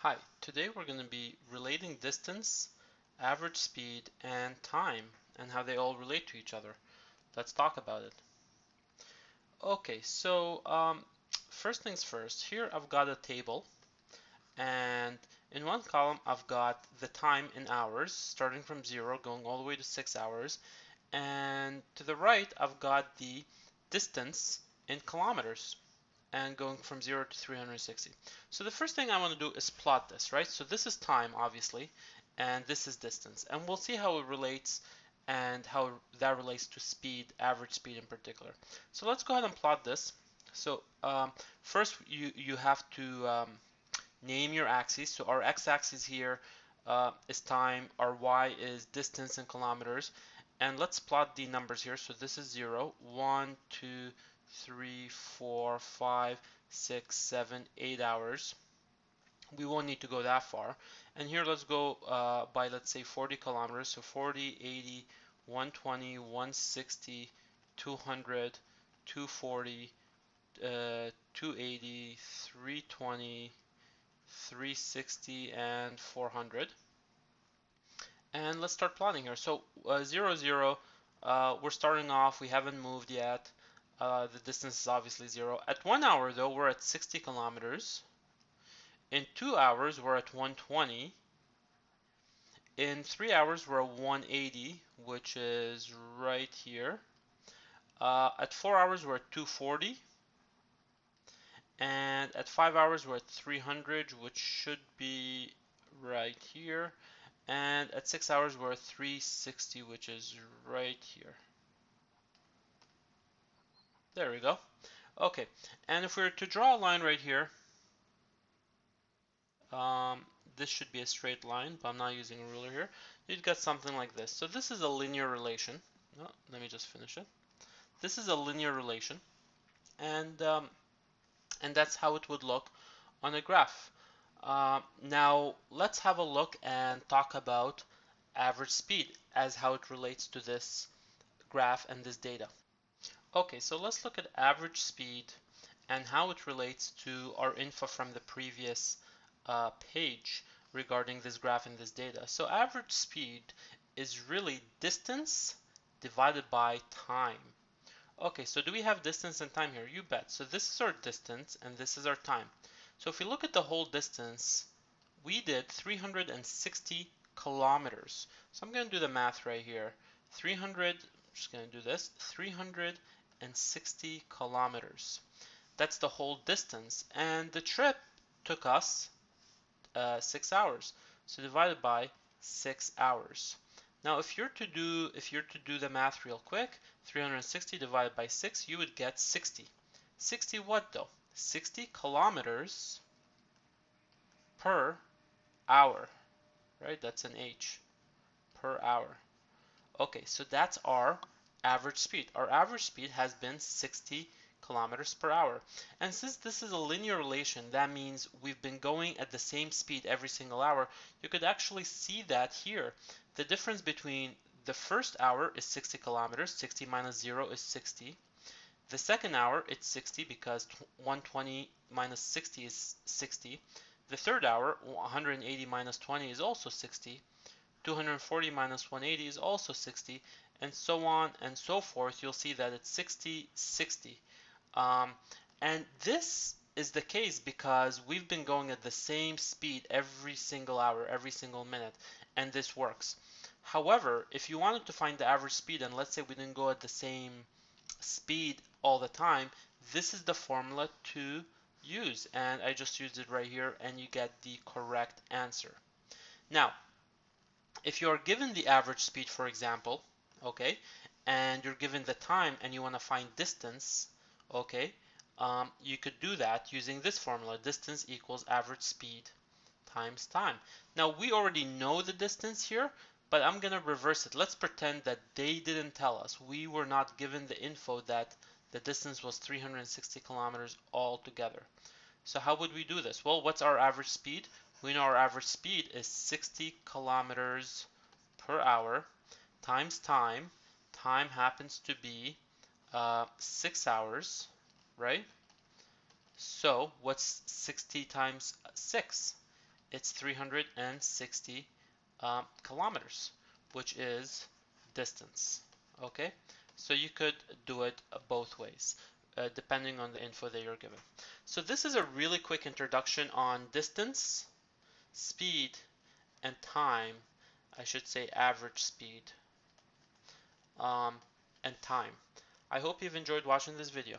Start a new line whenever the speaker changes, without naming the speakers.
Hi, today we're going to be relating distance, average speed, and time, and how they all relate to each other. Let's talk about it. Okay, so first things first, here I've got a table, and in one column I've got the time in hours, starting from 0, going all the way to 6 hours, and to the right I've got the distance in kilometers, and going from 0 to 360. So the first thing I want to do is plot this, right? So this is time, obviously, and this is distance. And we'll see how it relates and how that relates to speed, average speed in particular. So let's go ahead and plot this. So first you have to name your axes. So our x-axis here is time, our y is distance in kilometers, and let's plot the numbers here. So this is 0, 1, 2, 3, 4, 5, 6, 7, 8 hours. We won't need to go that far. And here let's go by, let's say, 40 kilometers. So 40, 80, 120, 160, 200, 240, 280, 320, 360, and 400. And let's start plotting here. So 0, 0, we're starting off, we haven't moved yet. The distance is obviously 0. At 1 hour though, we're at 60 kilometers. In 2 hours, we're at 120. In 3 hours, we're at 180, which is right here. At 4 hours, we're at 240. And at 5 hours, we're at 300, which should be right here. And at 6 hours, we're at 360, which is right here. There we go. Okay, and if we were to draw a line right here, um, this should be a straight line, but I'm not using a ruler here. You'd get something like this. So this is a linear relation. Oh, let me just finish it. This is a linear relation, and that's how it would look on a graph. Now let's have a look and talk about average speed as how it relates to this graph and this data. Okay, so let's look at average speed and how it relates to our info from the previous page regarding this graph and this data. So average speed is really distance divided by time. Okay, so do we have distance and time here? You bet. So this is our distance and this is our time. So if we look at the whole distance, we did 360 kilometers. So I'm going to do the math right here. 300, I'm just going to do this, 360 kilometers. That's the whole distance. And the trip took us 6 hours. So divided by 6 hours. Now if you're to do the math real quick, 360 divided by 6, you would get 60. 60 what though? 60 kilometers per hour, right? That's an H, per hour. Okay, so that's our average speed. Our average speed has been 60 kilometers per hour. And since this is a linear relation, that means we've been going at the same speed every single hour. You could actually see that here. The difference between the first hour is 60 kilometers. 60 minus 0 is 60. The second hour, it's 60 because 120 minus 60 is 60. The third hour, 180 minus 20 is also 60. 240 minus 180 is also 60, and so on and so forth. You'll see that it's 60, 60. And this is the case because we've been going at the same speed every single hour, every single minute, and this works. However, if you wanted to find the average speed, and let's say we didn't go at the same speed all the time, this is the formula to use, and I just used it right here, and you get the correct answer. Now, if you're given the average speed, for example, okay, and you're given the time and you want to find distance, okay, you could do that using this formula. Distance equals average speed times time. Now, we already know the distance here, but I'm going to reverse it. Let's pretend that they didn't tell us. We were not given the info that the distance was 360 kilometers altogether. So how would we do this? Well, what's our average speed? We know our average speed is 60 kilometers per hour times time. Time happens to be 6 hours, right? So what's 60 times 6? it's 360 kilometers, which is distance. Okay, so you could do it both ways, depending on the info that you're given. So this is a really quick introduction on distance, speed, and time. I should say average speed um, and time. I hope you've enjoyed watching this video.